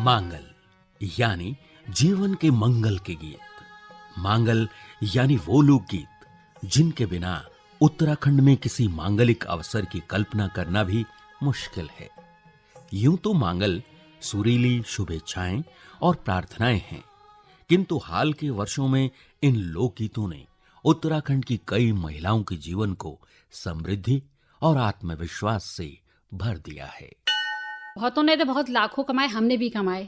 मांगल यानी जीवन के मंगल के गीत। मांगल यानी वो लोकगीत जिनके बिना उत्तराखंड में किसी मांगलिक अवसर की कल्पना करना भी मुश्किल है। यूं तो मांगल सुरीली शुभेच्छाएं और प्रार्थनाएं हैं, किंतु हाल के वर्षों में इन लोकगीतों ने उत्तराखंड की कई महिलाओं के जीवन को समृद्धि और आत्मविश्वास से भर दिया है। बहुतों ने तो बहुत लाखों कमाए, हमने भी कमाए।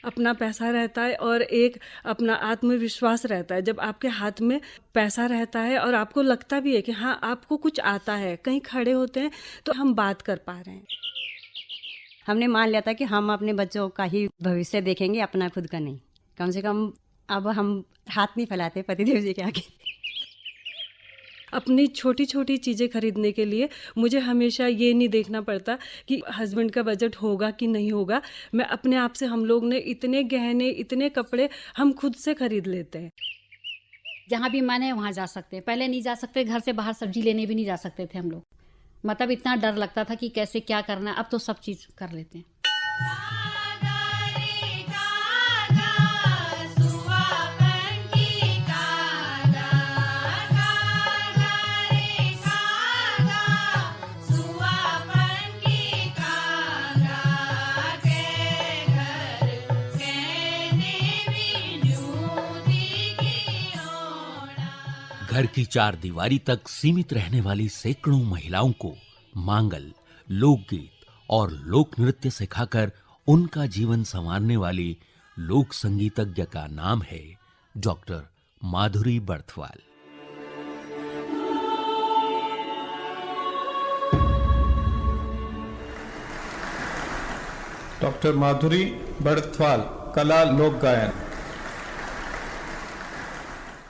अपना पैसा रहता है और एक अपना आत्मविश्वास रहता है। जब आपके हाथ में पैसा रहता है और आपको लगता भी है कि हाँ आपको कुछ आता है, कहीं खड़े होते हैं तो हम बात कर पा रहे हैं। हमने मान लिया था कि हम अपने बच्चों का ही भविष्य देखेंगे, अपना खुद का नहीं। कम से कम अब हम हाथ नहीं फैलाते पतिदेव जी के आगे। अपनी छोटी छोटी चीज़ें खरीदने के लिए मुझे हमेशा ये नहीं देखना पड़ता कि हस्बैंड का बजट होगा कि नहीं होगा। मैं अपने आप से, हम लोग ने इतने गहने, इतने कपड़े हम खुद से खरीद लेते हैं। जहाँ भी मन है वहाँ जा सकते हैं। पहले नहीं जा सकते, घर से बाहर सब्जी लेने भी नहीं जा सकते थे हम लोग। मतलब इतना डर लगता था कि कैसे क्या करना है। अब तो सब चीज़ कर लेते हैं। घर की चार दीवारी तक सीमित रहने वाली सैकड़ों महिलाओं को मांगल, लोकगीत और लोक नृत्य सिखाकर उनका जीवन संवारने वाली लोक संगीतज्ञ का नाम है डॉक्टर माधुरी बर्थवाल। डॉक्टर माधुरी बर्थवाल, कला लोक गायन।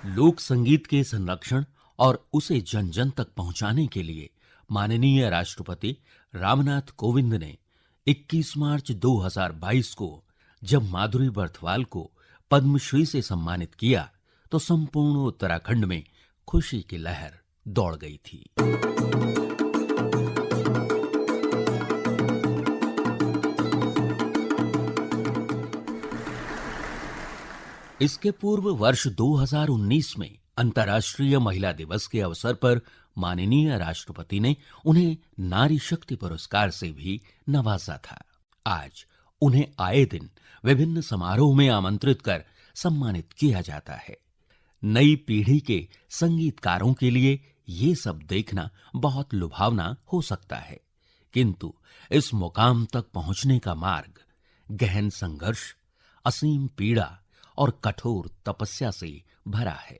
लोक संगीत के संरक्षण और उसे जन जन तक पहुंचाने के लिए माननीय राष्ट्रपति रामनाथ कोविंद ने 21 मार्च 2022 को जब माधुरी बर्थवाल को पद्मश्री से सम्मानित किया तो संपूर्ण उत्तराखंड में खुशी की लहर दौड़ गई थी। इसके पूर्व वर्ष 2019 में अंतर्राष्ट्रीय महिला दिवस के अवसर पर माननीय राष्ट्रपति ने उन्हें नारी शक्ति पुरस्कार से भी नवाजा था। आज उन्हें आए दिन विभिन्न समारोह में आमंत्रित कर सम्मानित किया जाता है। नई पीढ़ी के संगीतकारों के लिए ये सब देखना बहुत लुभावना हो सकता है, किंतु इस मुकाम तक पहुंचने का मार्ग गहन संघर्ष, असीम पीड़ा और कठोर तपस्या से भरा है।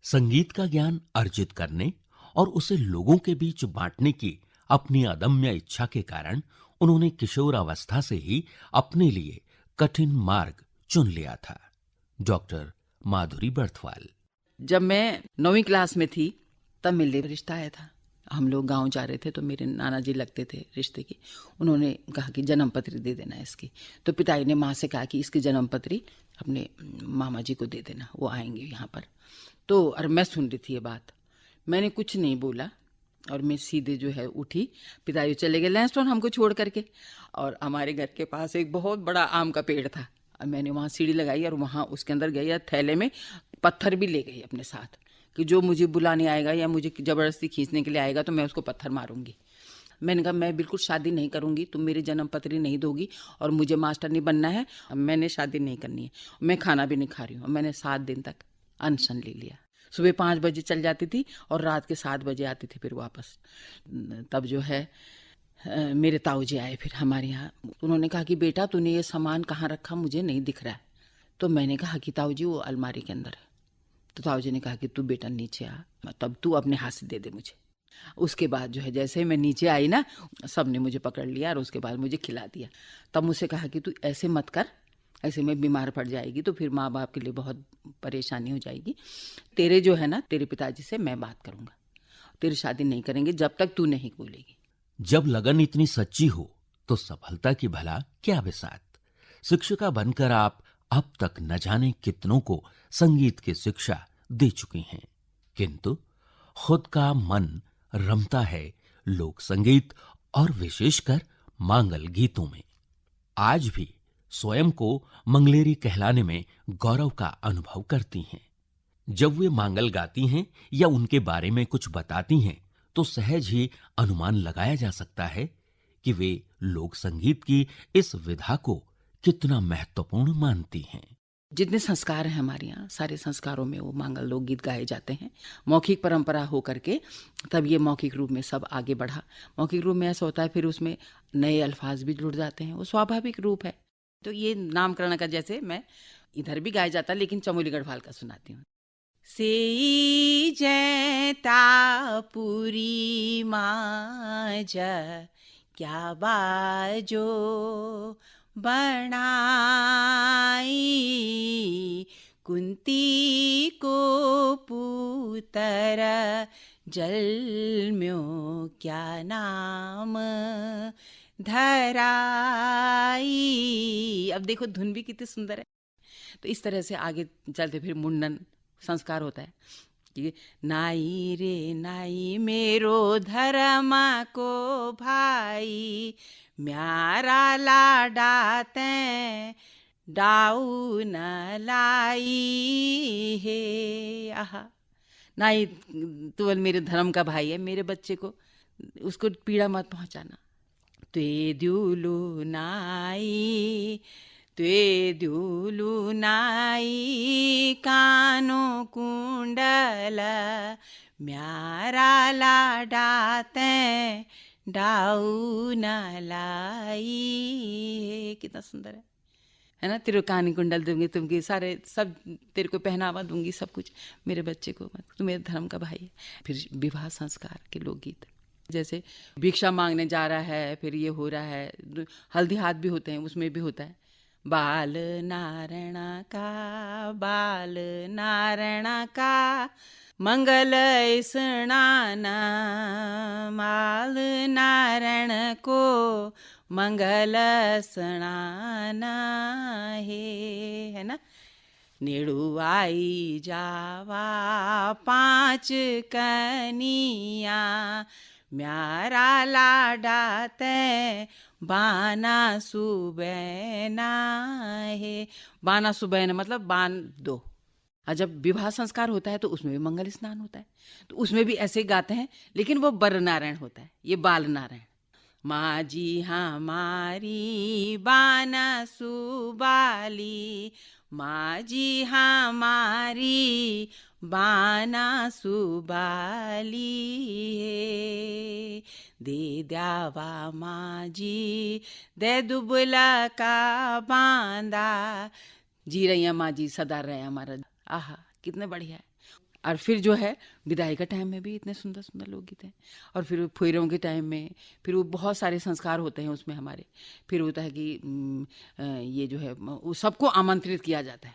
संगीत का ज्ञान अर्जित करने और उसे लोगों के बीच बांटने की अपनी अदम्य इच्छा के कारण उन्होंने किशोर अवस्था से ही अपने लिए कठिन मार्ग चुन लिया था। डॉक्टर माधुरी बर्थवाल। जब मैं 9वीं क्लास में थी तब मेरे लिए रिश्ता आया था। हम लोग गांव जा रहे थे तो मेरे नाना जी लगते थे रिश्ते की। उन्होंने कहा कि जन्म पत्री दे देना इसकी। तो पिताजी ने माँ से कहा कि इसकी जन्म पत्री अपने मामा जी को दे देना, वो आएंगे यहाँ पर। तो और मैं सुन रही थी ये बात, मैंने कुछ नहीं बोला और मैं सीधे जो है उठी। पिताजी चले गए लैंसडाउन हमको छोड़ करके, और हमारे घर के पास एक बहुत बड़ा आम का पेड़ था। मैंने वहाँ सीढ़ी लगाई और वहाँ उसके अंदर गई, थैले में पत्थर भी ले गई अपने साथ कि जो मुझे बुलाने आएगा या मुझे ज़बरदस्ती खींचने के लिए आएगा तो मैं उसको पत्थर मारूंगी। मैंने कहा मैं बिल्कुल शादी नहीं करूंगी, तुम मेरी जन्म पत्री नहीं दोगी और मुझे मास्टर नहीं बनना है, मैंने शादी नहीं करनी है, मैं खाना भी नहीं खा रही हूँ। मैंने 7 दिन तक अनशन ले लिया। सुबह 5 बजे चल जाती थी और रात के 7 बजे आती थी फिर वापस। तब जो है मेरे ताऊ जी आए फिर हमारे यहाँ। उन्होंने कहा कि बेटा तूने ये सामान कहाँ रखा, मुझे नहीं दिख रहा है। तो मैंने कहा कि ताऊ जी वो अलमारी के अंदर है। तो ताऊ जी ने कहा कि तू बेटा नीचे आ, तब तू अपने हाथ से दे दे मुझे। उसके बाद जो है जैसे ही मैं नीचे आई ना, सब ने मुझे पकड़ लिया और उसके बाद मुझे खिला दिया। तब मुझसे कहा कि तू ऐसे मत कर, ऐसे में बीमार पड़ जाएगी तो फिर माँ बाप के लिए बहुत परेशानी हो जाएगी। तेरे जो है ना, तेरे पिताजी से मैं बात करूंगा, तेरी शादी नहीं करेंगे जब तक तू नहीं बोलेगी। जब लगन इतनी सच्ची हो तो सफलता की भला क्या बिसात। शिक्षिका बनकर आप अब तक न जाने कितनों को संगीत की शिक्षा दे चुकी हैं, किंतु खुद का मन रमता है लोक संगीत और विशेषकर मांगल गीतों में। आज भी स्वयं को मंगलेरी कहलाने में गौरव का अनुभव करती हैं। जब वे मांगल गाती हैं या उनके बारे में कुछ बताती हैं तो सहज ही अनुमान लगाया जा सकता है कि वे लोक संगीत की इस विधा को कितना महत्वपूर्ण मानती हैं। जितने संस्कार हैं हमारे यहाँ, सारे संस्कारों में वो मांगल लोकगीत गाए जाते हैं। मौखिक परंपरा हो करके तब ये मौखिक रूप में सब आगे बढ़ा। मौखिक रूप में ऐसा होता है, फिर उसमें नए अल्फाज भी जुड़ जाते हैं, वो स्वाभाविक रूप है। तो ये नामकरण का जैसे मैं इधर भी गाया जाता, लेकिन चमोली गढ़वाल का सुनाती हूँ। से जैता पुरी माज क्या बाजो बनाई, कुंती को पुतर जलम्यो क्या नाम धराई। अब देखो धुन भी कितनी सुंदर है। तो इस तरह से आगे चलते फिर मुंडन संस्कार होता है कि नाई रे नाई मेरो धर्म को भाई, म्यारा लाडा ते डाऊ न लाई है। आहा, नाई तू मेरे धर्म का भाई है, मेरे बच्चे को उसको पीड़ा मत पहुंचाना। त्वे द्यूलू नाई, त्वे द्यूलू नाई कानो कुंडल, म्यारा लाडा ते डाऊ न लाई। कितना सुंदर है ना। तेरे कानी कुंडल दूंगी, तुमके सारे सब तेरे को पहनावा दूंगी, सब कुछ मेरे बच्चे को, तू मेरे धर्म का भाई है। फिर विवाह संस्कार के लोकगीत, जैसे भिक्षा मांगने जा रहा है, फिर ये हो रहा है, हल्दी हाथ भी होते हैं, उसमें भी होता है बाल नारायण का, बाल नारायण का मंगल स्नाना, माल नारायण को मंगल स्नाना है ना। नेड़ू आई जावा पांच कनिया, म्यारा लाडा ते बाना सुबैना है। बाना सुबैना मतलब बान दो। और जब विवाह संस्कार होता है तो उसमें भी मंगल स्नान होता है, तो उसमें भी ऐसे गाते हैं, लेकिन वो बर नारायण होता है, ये बाल नारायण। माँ जी हमारी बाना सुबाली, माँ जी हमारी बाना सुबाली है। दे द्यावा माँ जी दे दुबला का बांदा, जी रही हैं माँ जी सदा रहे हमारा। आहा, कितने बढ़िया है। और फिर जो है विदाई का टाइम में भी इतने सुंदर सुंदर लोकगीत हैं। और फिर फुइरों के टाइम में फिर वो बहुत सारे संस्कार होते हैं उसमें हमारे। फिर होता है कि ये जो है सबको आमंत्रित किया जाता है,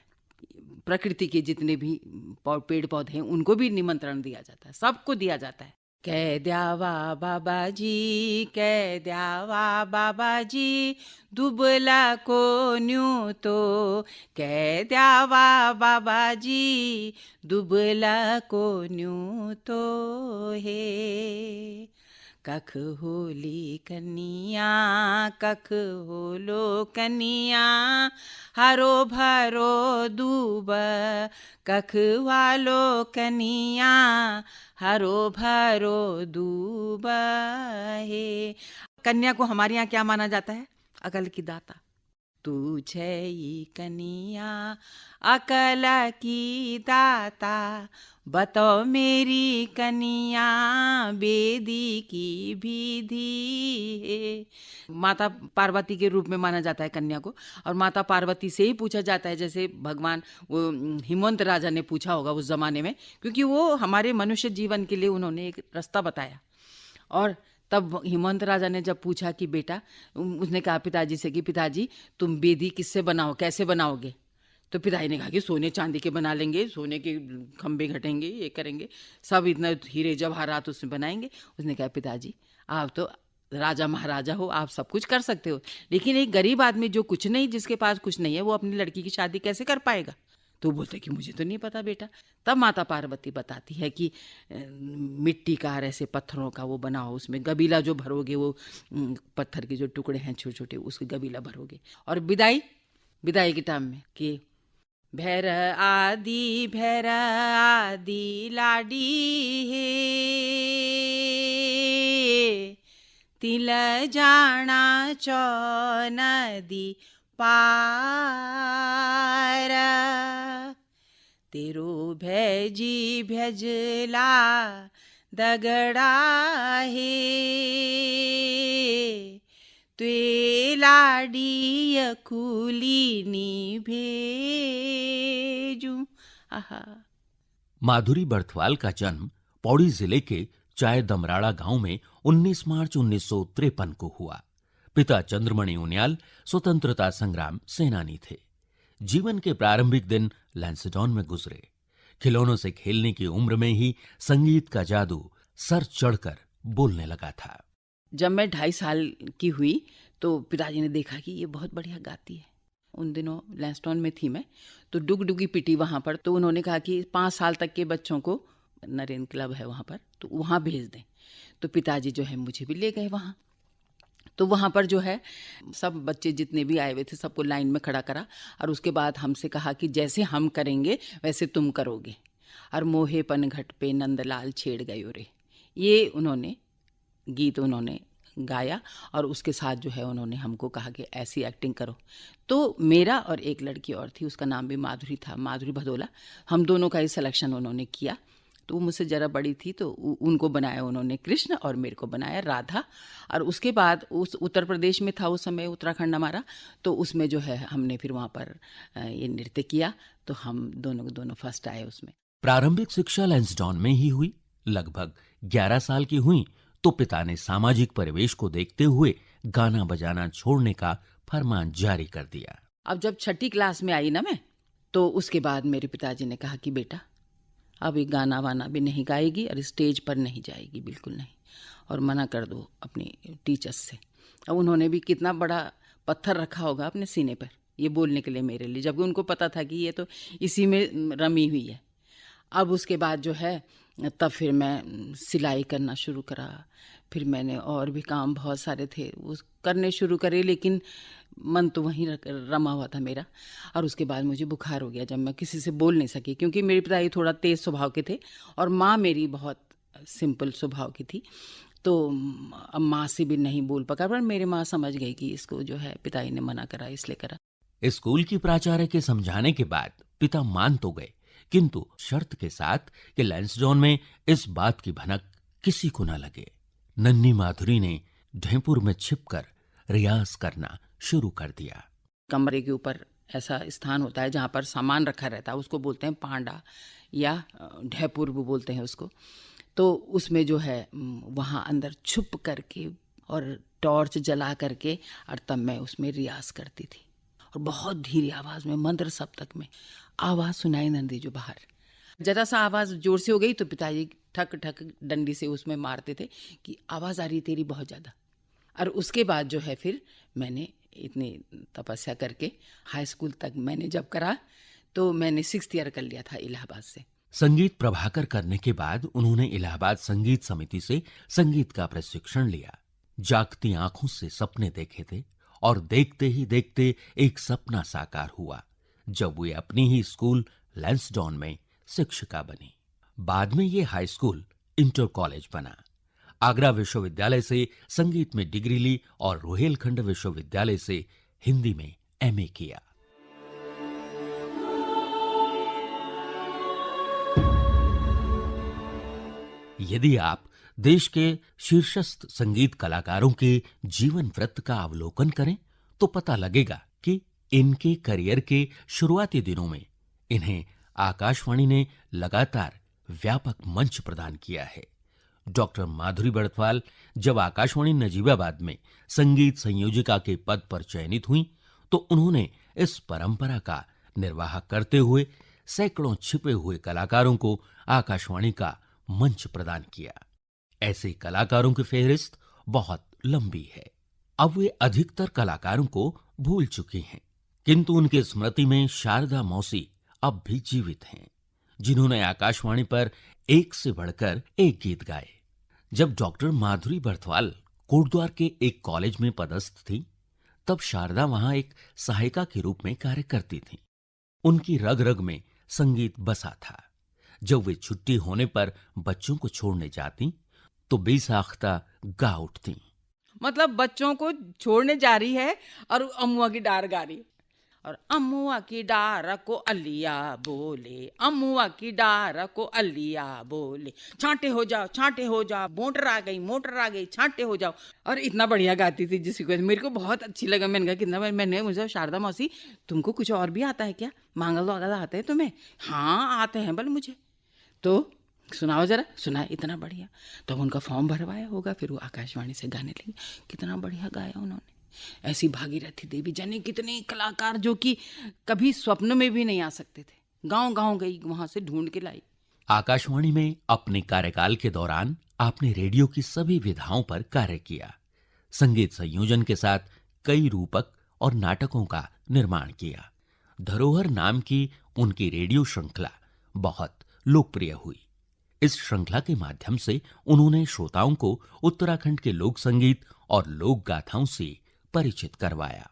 प्रकृति के जितने भी पेड़ पौधे हैं उनको भी निमंत्रण दिया जाता है, सबको दिया जाता है। कह द्यावा बाबा जी, कह द्यावा बाबा जी, दुबला को न्यू तो, कह द्यावा बाबा जी, दुबला को न्यू तो है। कख होली कनिया, कख होलो कनिया, हरो भरो दूब, कख वालो कनिया, हरो भरो दूब है। कन्या को हमारे यहाँ क्या माना जाता है? अकल की दाता। तू छई कनिया अकल की दाता, बताओ मेरी कनिया बेदी की विधि है। माता पार्वती के रूप में माना जाता है कन्या को, और माता पार्वती से ही पूछा जाता है, जैसे भगवान वो हिमवंत राजा ने पूछा होगा उस जमाने में, क्योंकि वो हमारे मनुष्य जीवन के लिए उन्होंने एक रास्ता बताया। और तब हिमवंत राजा ने जब पूछा कि बेटा, उसने कहा पिताजी से कि पिताजी तुम बेदी किससे बनाओ, कैसे बनाओगे? तो पिताजी ने कहा कि सोने चांदी के बना लेंगे, सोने के खंबे घटेंगे, ये करेंगे, सब इतना हीरे जवाहरात उसमें बनाएंगे। उसने कहा पिताजी आप तो राजा महाराजा हो, आप सब कुछ कर सकते हो, लेकिन एक गरीब आदमी जो कुछ नहीं, जिसके पास कुछ नहीं है, वो अपनी लड़की की शादी कैसे कर पाएगा? तो बोलते कि मुझे तो नहीं पता बेटा। तब माता पार्वती बताती है कि मिट्टी का ऐसे पत्थरों का वो बनाओ, उसमें गबीला जो भरोगे, वो पत्थर के जो टुकड़े हैं छोटे छोटे, उसके गबीला भरोगे। और विदाई विदाई के टाइम में कि भैर आदि लाडी है, तिल जाना चौ नदी पार, तेरो भैजी भेजला दगड़ा है, त्वे लाडी खुलीनी भेजू। आहा। माधुरी बर्थवाल का जन्म पौड़ी जिले के चाय दमराड़ा गांव में 19 मार्च 1953 को हुआ। पिता चंद्रमणि उनियाल स्वतंत्रता संग्राम सेनानी थे। जीवन के प्रारंभिक दिन लैंसडॉन में गुजरे। खिलौनों से खेलने की उम्र में ही संगीत का जादू सर चढ़कर बोलने लगा था। जब मैं 2.5 साल की हुई तो पिताजी ने देखा कि ये बहुत बढ़िया गाती है। उन दिनों लैंसडॉन में थी मैं, तो डुगडुगी पिटी वहाँ पर, तो उन्होंने कहा कि 5 साल तक के बच्चों को नरेंद्र क्लब है वहाँ पर, तो वहाँ भेज दें। तो पिताजी जो है मुझे भी ले गए वहाँ। तो वहाँ पर जो है सब बच्चे जितने भी आए हुए थे सबको लाइन में खड़ा करा, और उसके बाद हमसे कहा कि जैसे हम करेंगे वैसे तुम करोगे। और मोहे पनघट पे नंदलाल छेड़ गयो रे, ये उन्होंने गीत उन्होंने गाया, और उसके साथ जो है उन्होंने हमको कहा कि ऐसी एक्टिंग करो। तो मेरा और एक लड़की और थी, उसका नाम भी माधुरी था, माधुरी भदोला, हम दोनों का ही सिलेक्शन उन्होंने किया। तो वो मुझसे ज़रा बड़ी थी, तो उनको बनाया उन्होंने कृष्ण और मेरे को बनाया राधा। और उसके बाद उस उत्तर प्रदेश में था उस समय, उत्तराखंड हमारा, तो उसमें जो है हमने फिर वहाँ पर ये नृत्य किया, तो हम दोनों फर्स्ट आए उसमें। प्रारंभिक शिक्षा लैंसडॉन में ही हुई। लगभग 11 साल की हुई तो पिता ने सामाजिक परिवेश को देखते हुए गाना बजाना छोड़ने का फरमान जारी कर दिया। अब जब 6ठी क्लास में आई ना मैं, तो उसके बाद मेरे पिताजी ने कहा कि बेटा अब ये गाना वाना भी नहीं गाएगी और स्टेज पर नहीं जाएगी, बिल्कुल नहीं, और मना कर दो अपनी टीचर्स से। अब उन्होंने भी कितना बड़ा पत्थर रखा होगा अपने सीने पर ये बोलने के लिए मेरे लिए, जबकि उनको पता था कि ये तो इसी में रमी हुई है। अब उसके बाद जो है तब फिर मैं सिलाई करना शुरू करा, फिर मैंने और भी काम बहुत सारे थे वो करने शुरू करे, लेकिन मन तो वहीं रमा हुआ था मेरा। और उसके बाद मुझे बुखार हो गया, जब मैं किसी से बोल नहीं सकी, क्योंकि मेरे पिताजी थोड़ा तेज़ स्वभाव के थे और माँ मेरी बहुत सिंपल स्वभाव की थी। तो अब माँ से भी नहीं बोल पका, पर मेरी माँ समझ गई कि इसको जो है पिताजी ने मना करा इसलिए करा। स्कूल की प्राचार्य के समझाने के बाद पिता मान तो गए, किंतु शर्त के साथ कि लैंसडॉन में इस बात की भनक किसी को न लगे। नन्ही माधुरी ने ढेंपुर में छिपकर रियाज करना शुरू कर दिया। कमरे के ऊपर ऐसा स्थान होता है जहाँ पर सामान रखा रहता है, उसको बोलते हैं पांडा या ढेपुर भी बोलते हैं उसको। तो उसमें जो है वहाँ अंदर छुप करके और टॉर्च जला करके, और तब मैं उसमें रियाज करती थी, और बहुत धीरे आवाज़ में, मंद्र सप्तक में आवाज़ सुनाई न दी जो बाहर। जरा सा आवाज़ जोर से हो गई तो पिताजी ठक ठक डंडी से उसमें मारते थे कि आवाज़ आ रही तेरी बहुत ज़्यादा। और उसके बाद जो है फिर मैंने इतनी तपस्या करके हाई स्कूल तक मैंने जब करा तो मैंने 6th ईयर कर लिया था इलाहाबाद से। संगीत प्रभाकर करने के बाद उन्होंने इलाहाबाद संगीत समिति से संगीत का प्रशिक्षण लिया। जागती आंखों से सपने देखे थे और देखते ही देखते एक सपना साकार हुआ जब वे अपनी ही स्कूल लैंसडॉन में शिक्षिका बनी। बाद में ये हाई स्कूल इंटर कॉलेज बना। आगरा विश्वविद्यालय से संगीत में डिग्री ली और रोहेलखंड विश्वविद्यालय से हिंदी में एमए किया। यदि आप देश के शीर्षस्थ संगीत कलाकारों के जीवन वृत्त का अवलोकन करें तो पता लगेगा कि इनके करियर के शुरुआती दिनों में इन्हें आकाशवाणी ने लगातार व्यापक मंच प्रदान किया है। डॉक्टर माधुरी बर्थवाल जब आकाशवाणी नजीबाबाद में संगीत संयोजिका के पद पर चयनित हुई तो उन्होंने इस परंपरा का निर्वाह करते हुए सैकड़ों छिपे हुए कलाकारों को आकाशवाणी का मंच प्रदान किया। ऐसे कलाकारों की फेहरिस्त बहुत लंबी है। अब वे अधिकतर कलाकारों को भूल चुकी हैं, किंतु उनकी स्मृति में शारदा मौसी अब भी जीवित हैं, जिन्होंने आकाशवाणी पर एक से बढ़कर एक गीत गाए। जब डॉक्टर माधुरी बर्थवाल कोटद्वार के एक कॉलेज में पदस्थ थी तब शारदा वहां एक सहायिका के रूप में कार्य करती थीं। उनकी रग रग में संगीत बसा था। जब वे छुट्टी होने पर बच्चों को छोड़ने जाती तो बेसाख्ता गा उठती। मतलब बच्चों को छोड़ने जा रही है और अम्मुआ की डार गा रही है। और अम्मुआ की डार को अलिया बोले, अम्मुआ की डार को अलिया बोले, छांटे हो जाओ, मोटर आ गई, छांटे हो जाओ। और इतना बढ़िया गाती थी जिसकी को मेरे को बहुत अच्छी लगा। मैंने कहा कितना, मैंने मुझे शारदा मौसी तुमको कुछ और भी आता है क्या? मांगल वागल आते हैं तुम्हें? हाँ आते हैं बल मुझे। तो सुनाओ जरा। सुनाए इतना बढ़िया। तब उनका फॉर्म भरवाया होगा, फिर वो आकाशवाणी से गाने लगे। कितना बढ़िया गाया उन्होंने। ऐसी भागीरथी देवी जाने कितने कलाकार जो कि कभी स्वप्न में भी नहीं आ सकते थे, गांव गांव गई, वहां से ढूंढ के लाई। आकाशवाणी में अपने कार्यकाल के दौरान आपने रेडियो की सभी विधाओं पर कार्य किया। संगीत संयोजन के साथ कई रूपक और नाटकों का निर्माण किया। धरोहर नाम की उनकी रेडियो श्रृंखला बहुत लोकप्रिय हुई। इस श्रृंखला के माध्यम से उन्होंने श्रोताओं को उत्तराखंड के लोक संगीत और लोक गाथाओं से परिचित करवाया।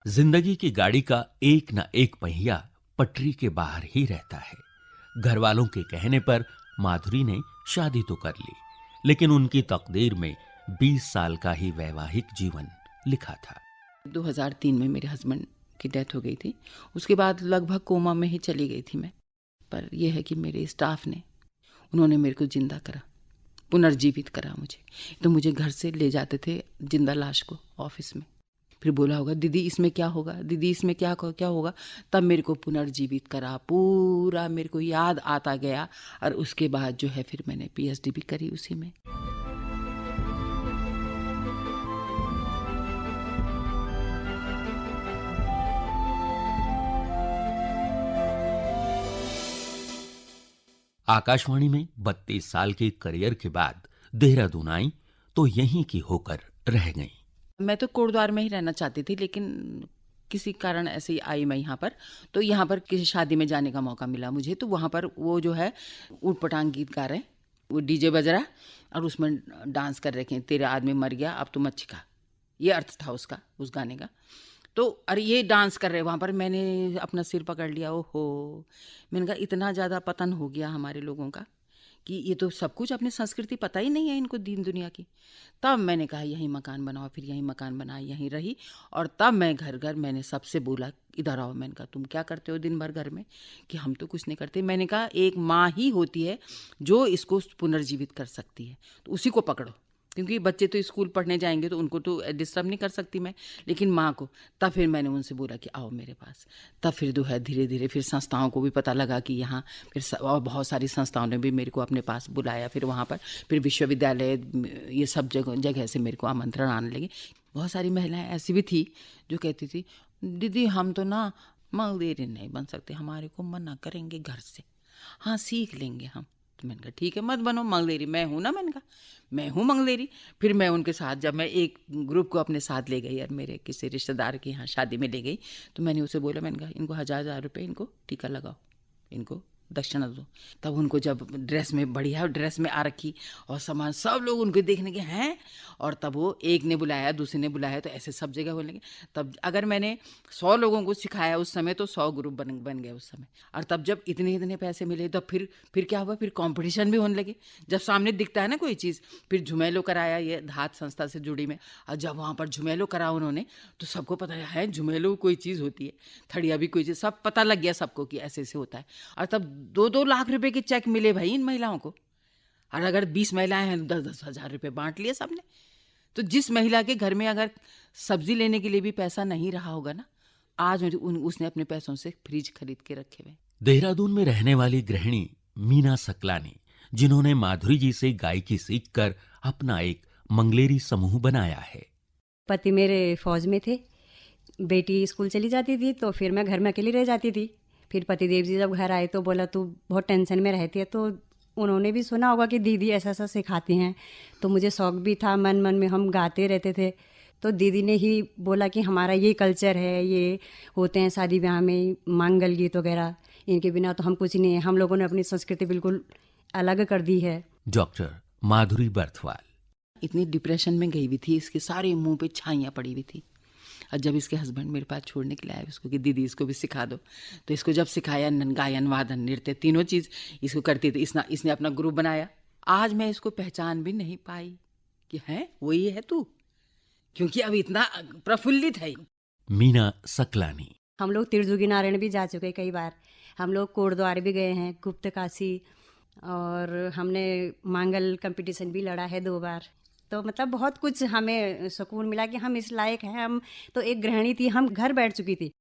जिंदगी की गाड़ी का एक न एक पहिया पटरी के बाहर ही रहता है। घर वालों के कहने पर माधुरी ने शादी तो कर ली, लेकिन उनकी तकदीर में 20 साल का ही वैवाहिक जीवन लिखा था। 2003 में मेरे हस्बैंड की डेथ हो गई थी। उसके बाद लगभग कोमा में ही चली गई थी मैं। पर यह है कि मेरे स्टाफ ने, उन्होंने मेरे को जिंदा करा, पुनर्जीवित करा मुझे। तो मुझे घर से ले जाते थे जिंदा लाश को ऑफिस में, फिर बोला होगा दीदी इसमें क्या होगा, दीदी इसमें क्या होगा। तब मेरे को पुनर्जीवित करा, पूरा मेरे को याद आता गया। और उसके बाद जो है फिर मैंने पीएचडी भी करी उसी में। आकाशवाणी में 32 साल के करियर के बाद देहरादून आई तो यहीं की होकर रह गईं। मैं तो कोटद्वार में ही रहना चाहती थी, लेकिन किसी कारण ऐसे ही आई मैं यहाँ पर। तो यहाँ पर किसी शादी में जाने का मौका मिला मुझे। तो वहाँ पर वो जो है ऊट पटांग गीत गा रहे, वो डीजे बज रहा और उसमें डांस कर रहे हैं, तेरा आदमी मर गया अब तो मच्छी खा, ये अर्थ था उसका, उस गाने का। तो अरे ये डांस कर रहे वहाँ पर। मैंने अपना सिर पकड़ लिया। ओहो, मैंने कहा इतना ज़्यादा पतन हो गया हमारे लोगों का कि ये तो सब कुछ अपनी संस्कृति पता ही नहीं है इनको, दीन दुनिया की। तब मैंने कहा यहीं मकान बनाओ, फिर यहीं मकान बनाया, यहीं रही। और तब मैं घर घर मैंने सबसे बोला इधर आओ। मैंने कहा तुम क्या करते हो दिन भर घर में? कि हम तो कुछ नहीं करते। मैंने कहा एक माँ ही होती है जो इसको पुनर्जीवित कर सकती है, तो उसी को पकड़ो। क्योंकि बच्चे तो स्कूल पढ़ने जाएंगे तो उनको तो डिस्टर्ब नहीं कर सकती मैं, लेकिन माँ को। तब फिर मैंने उनसे बोला कि आओ मेरे पास। तब फिर जो है धीरे धीरे फिर संस्थाओं को भी पता लगा कि यहाँ फिर और बहुत सारी संस्थाओं ने भी मेरे को अपने पास बुलाया। फिर वहाँ पर फिर विश्वविद्यालय, ये सब जगह से मेरे को आमंत्रण आने लगे। बहुत सारी महिलाएं ऐसी भी थी जो कहती थी दीदी हम तो ना मंगलेरी नहीं बन सकते, हमारे को मना करेंगे घर से, हाँ सीख लेंगे हम। तो मैंने कहा ठीक है मत बनो मंगलेरी, मैं हूँ ना। मैंने कहा मैं हूँ मंगलेरी। फिर मैं उनके साथ, जब मैं एक ग्रुप को अपने साथ ले गई और मेरे किसी रिश्तेदार के यहाँ शादी में ले गई, तो मैंने उसे बोला, मैंने कहा इनको 1000 रुपये इनको टीका लगाओ, इनको दक्षिणा दो। तब उनको जब ड्रेस में, बढ़िया ड्रेस में आ रखी और सामान, सब लोग उनको देखने के हैं। और तब वो एक ने बुलाया, दूसरे ने बुलाया, तो ऐसे सब जगह होने लगे। तब अगर मैंने 100 लोगों को सिखाया उस समय तो 100 ग्रुप बन गए उस समय। और तब जब इतने पैसे मिले तब फिर क्या हुआ, फिर कंपटीशन भी होने लगे। जब सामने दिखता है ना कोई चीज़। फिर झुमेलो कराया, ये धात संस्था से जुड़ी में। और जब वहाँ पर झुमेलो करा उन्होंने तो सबको पता है झुमेलो कोई चीज़ होती है, थड़िया भी कोई चीज़, सब पता लग गया सबको कि ऐसे ऐसे होता है। और तब 2-2 लाख रुपए के चेक मिले भाई इन महिलाओं को। और अगर 20 महिलाएं हैं 10-10 हज़ार रुपये बांट लिए सबने। तो जिस महिला के घर में अगर सब्जी लेने के लिए भी पैसा नहीं रहा होगा ना, आज उसने अपने पैसों से फ्रिज खरीद के रखे हुए। देहरादून में रहने वाली गृहिणी मीना सकलानी, जिन्होंने माधुरी जी से गायकी सीखकर अपना एक मंगलेरी समूह बनाया है। पति मेरे फौज में थे, बेटी स्कूल चली जाती थी तो फिर मैं घर में अकेली रह जाती थी। फिर पतिदेव जी जब घर आए तो बोला तू बहुत टेंशन में रहती है, तो उन्होंने भी सुना होगा कि दीदी ऐसा ऐसा सिखाती हैं, तो मुझे शौक भी था, मन मन में हम गाते रहते थे। तो दीदी ने ही बोला कि हमारा ये कल्चर है, ये होते हैं शादी ब्याह में मंगल गीत वगैरह, इनके बिना तो हम कुछ नहीं है, हम लोगों ने अपनी संस्कृति बिल्कुल अलग कर दी है। डॉक्टर माधुरी बर्थवाल। इतनी डिप्रेशन में गई हुई थी, इसके सारे मुंह पे छाइयाँ पड़ी हुई थी। और जब इसके हस्बैंड मेरे पास छोड़ने के लिए आए उसको कि दीदी इसको भी सिखा दो, तो इसको जब सिखाया, गायन वादन नृत्य तीनों चीज़ इसको करती थी। इसने अपना ग्रुप बनाया। आज मैं इसको पहचान भी नहीं पाई कि है वही है तू, क्योंकि अब इतना प्रफुल्लित है। मीना सकलानी। हम लोग तिरजुगी नारायण भी जा चुके कई बार, हम लोग कोटद्वार भी गए हैं, गुप्त काशी, और हमने मांगल कंपटीशन भी लड़ा है 2 बार। तो मतलब बहुत कुछ हमें सुकून मिला कि हम इस लायक हैं। हम तो एक गृहिणी थी, हम घर बैठ चुकी थी।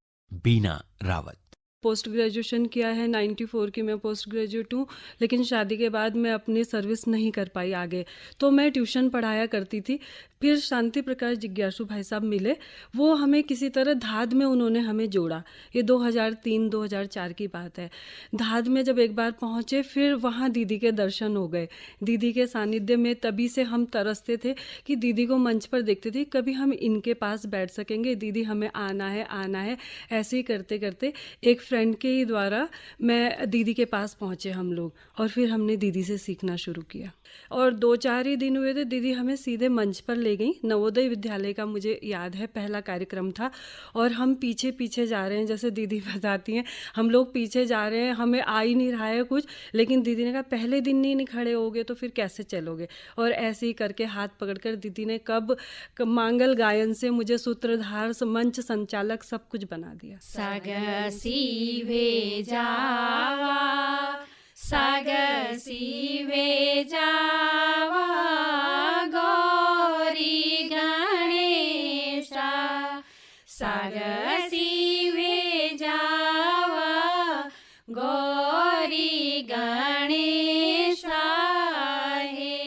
बीना रावत। पोस्ट ग्रेजुएशन किया है, 94 की मैं पोस्ट ग्रेजुएट हूँ, लेकिन शादी के बाद मैं अपनी सर्विस नहीं कर पाई आगे, तो मैं ट्यूशन पढ़ाया करती थी। फिर शांति प्रकाश जिज्ञासु भाई साहब मिले, वो हमें किसी तरह धाद में उन्होंने हमें जोड़ा। ये 2003-2004 की बात है। धाद में जब एक बार पहुँचे, फिर वहाँ दीदी के दर्शन हो गए, दीदी के सानिध्य में। तभी से हम तरसते थे कि दीदी को मंच पर देखते थे, कभी हम इनके पास बैठ सकेंगे, दीदी हमें आना है आना है। ऐसे ही करते करते एक फ्रेंड के ही द्वारा मैं दीदी के पास पहुँचे हम लोग, और फिर हमने दीदी से सीखना शुरू किया। और 2-4 ही दिन हुए थे, दीदी हमें सीधे मंच पर ले गई। नवोदय विद्यालय का मुझे याद है पहला कार्यक्रम था, और हम पीछे पीछे जा रहे हैं, जैसे दीदी बताती हैं, हम लोग पीछे जा रहे हैं, हमें आ ही नहीं रहा है कुछ, लेकिन दीदी ने कहा पहले दिन नहीं खड़े होगे तो फिर कैसे चलोगे। और ऐसे ही करके हाथ पकड़कर दीदी ने कब मांगल गायन से मुझे सूत्रधार, मंच संचालक सब कुछ बना दिया। सागसी भेजावा, सागसी भेजावा, गौरी गणेशा, सागसी भेजावा, गौरी गणेशा हे।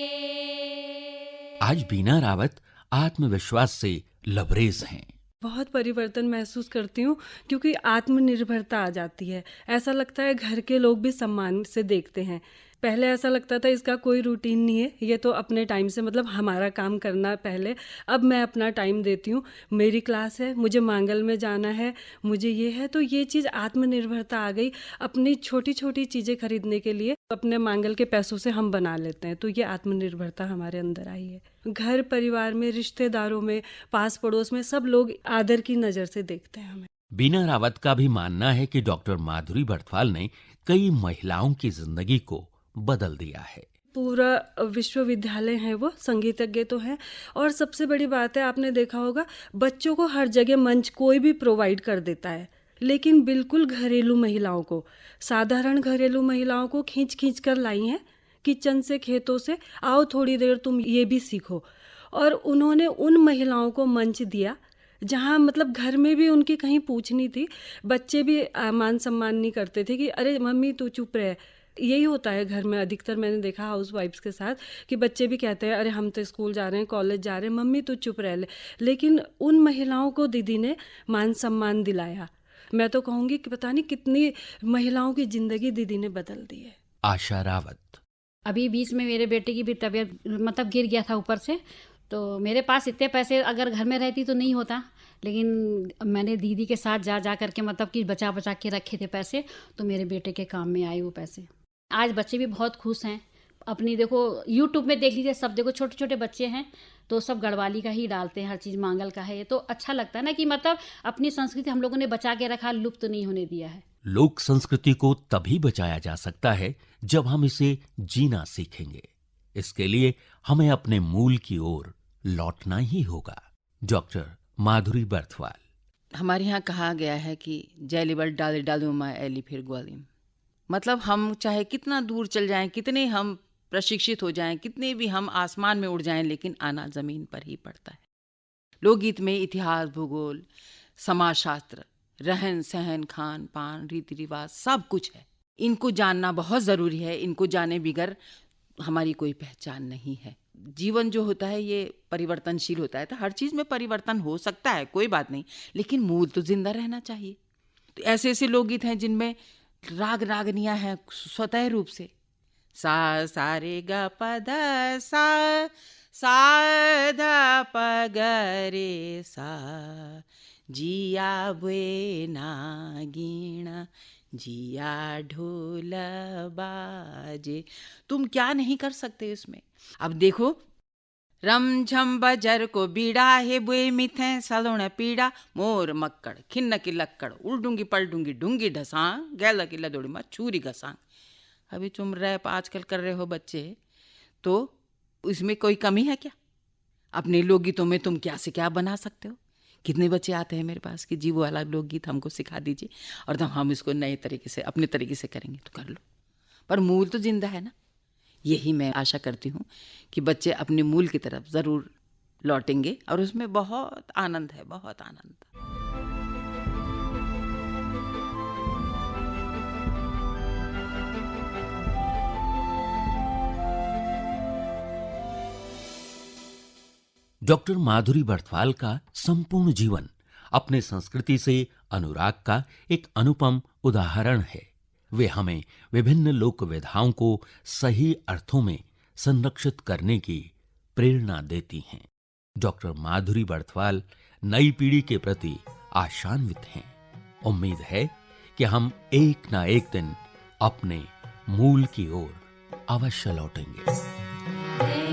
आज बीना रावत आत्मविश्वास से लबरेज हैं। बहुत परिवर्तन महसूस करती हूँ, क्योंकि आत्मनिर्भरता आ जाती है। ऐसा लगता है घर के लोग भी सम्मान से देखते हैं। पहले ऐसा लगता था इसका कोई रूटीन नहीं है, ये तो अपने टाइम से, मतलब हमारा काम करना पहले। अब मैं अपना टाइम देती हूँ, मेरी क्लास है, मुझे मांगल में जाना है, मुझे ये है, तो ये चीज़ आत्मनिर्भरता आ गई। अपनी छोटी छोटी चीज़ें खरीदने के लिए अपने मांगल के पैसों से हम बना लेते हैं, तो ये आत्मनिर्भरता हमारे अंदर आई है। घर परिवार में, रिश्तेदारों में, पास पड़ोस में सब लोग आदर की नज़र से देखते हैं हमें। बीना रावत का भी मानना है कि डॉक्टर माधुरी बर्थवाल ने कई महिलाओं की जिंदगी को बदल दिया है। पूरा विश्वविद्यालय है, वो संगीतज्ञ तो है। और सबसे बड़ी बात है, आपने देखा होगा बच्चों को हर जगह मंच कोई भी प्रोवाइड कर देता है, लेकिन बिल्कुल घरेलू महिलाओं को, साधारण घरेलू महिलाओं को खींच खींच कर लाई हैं किचन से, खेतों से, आओ थोड़ी देर तुम ये भी सीखो। और उन्होंने उन महिलाओं को मंच दिया जहाँ मतलब घर में भी उनकी कहीं पूछ नहीं थी। बच्चे भी मान सम्मान नहीं करते थे कि अरे मम्मी तू चुप रहे। यही होता है घर में अधिकतर, मैंने देखा हाउस वाइफ्स के साथ, कि बच्चे भी कहते हैं अरे हम तो स्कूल जा रहे हैं, कॉलेज जा रहे हैं, मम्मी तू चुप रह ले। लेकिन उन महिलाओं को दीदी ने मान सम्मान दिलाया। मैं तो कहूँगी कि पता नहीं कितनी महिलाओं की ज़िंदगी दीदी ने बदल दी है। आशा रावत। अभी बीच में मेरे बेटे की भी तबीयत मतलब गिर गया था ऊपर से, तो मेरे पास इतने पैसे अगर घर में रहती तो नहीं होता, लेकिन मैंने दीदी के साथ जा करके मतलब कि बचा बचा के रखे थे पैसे, तो मेरे बेटे के काम में आए वो पैसे। आज बच्चे भी बहुत खुश हैं। अपनी देखो यूट्यूब में देख लीजिए, सब देखो छोटे छोटे बच्चे हैं तो सब गढ़वाली का ही डालते हैं, हर चीज़ मांगल का है। ये तो अच्छा लगता है ना कि मतलब अपनी संस्कृति हम लोगों ने बचा के रखा, लुप्त तो नहीं होने दिया है। लोक संस्कृति को तभी बचाया जा सकता है जब हम इसे जीना सीखेंगे। इसके लिए हमें अपने मूल की ओर लौटना ही होगा। डॉक्टर माधुरी बर्थवाल। हमारे यहाँ कहा गया है कि जैलिबल डाले डालू माँ एली फिर ग्वालिम, मतलब हम चाहे कितना दूर चल जाएं, कितने हम प्रशिक्षित हो जाएं, कितने भी हम आसमान में उड़ जाएं, लेकिन आना जमीन पर ही पड़ता है। लोकगीत में इतिहास, भूगोल, समाजशास्त्र, रहन सहन, खान पान, रीति रिवाज सब कुछ है। इनको जानना बहुत ज़रूरी है। इनको जाने बिगर हमारी कोई पहचान नहीं है। जीवन जो होता है ये परिवर्तनशील होता है, तो हर चीज़ में परिवर्तन हो सकता है, कोई बात नहीं, लेकिन मूल तो जिंदा रहना चाहिए। तो ऐसे ऐसे लोकगीत हैं जिनमें राग रागनियाँ हैं स्वतः रूप से, सा सा रे ग प ध सा सा ध प ग रे सा जिया बुए नागिणा जिया ढोल बाजे। तुम क्या नहीं कर सकते इसमें। अब देखो, रम झम बजर को बीड़ा हे बुए मिथे सलोण पीड़ा मोर मक्कड़ खिन्न की लक्कड़ उलडूंगी पलडूंगी ढूंगी ढसां गैला की लदोड़ी में छुरी घसां। अभी तुम रैप आजकल कर रहे हो बच्चे, तो इसमें कोई कमी है क्या? अपने लोकगीतों में तुम क्या से क्या बना सकते हो। कितने बच्चे आते हैं मेरे पास कि जी वो वाला लोकगीत हमको सिखा दीजिए, और तब हम इसको नए तरीके से अपने तरीके से करेंगे। तो कर लो, पर मूल तो जिंदा है ना। यही मैं आशा करती हूँ कि बच्चे अपने मूल की तरफ ज़रूर लौटेंगे, और उसमें बहुत आनंद है, बहुत आनंद। डॉक्टर माधुरी बर्थवाल का संपूर्ण जीवन अपने संस्कृति से अनुराग का एक अनुपम उदाहरण है। वे हमें विभिन्न लोक विधाओं को सही अर्थों में संरक्षित करने की प्रेरणा देती हैं। डॉक्टर माधुरी बर्थवाल नई पीढ़ी के प्रति आशान्वित हैं। उम्मीद है कि हम एक ना एक दिन अपने मूल की ओर अवश्य लौटेंगे।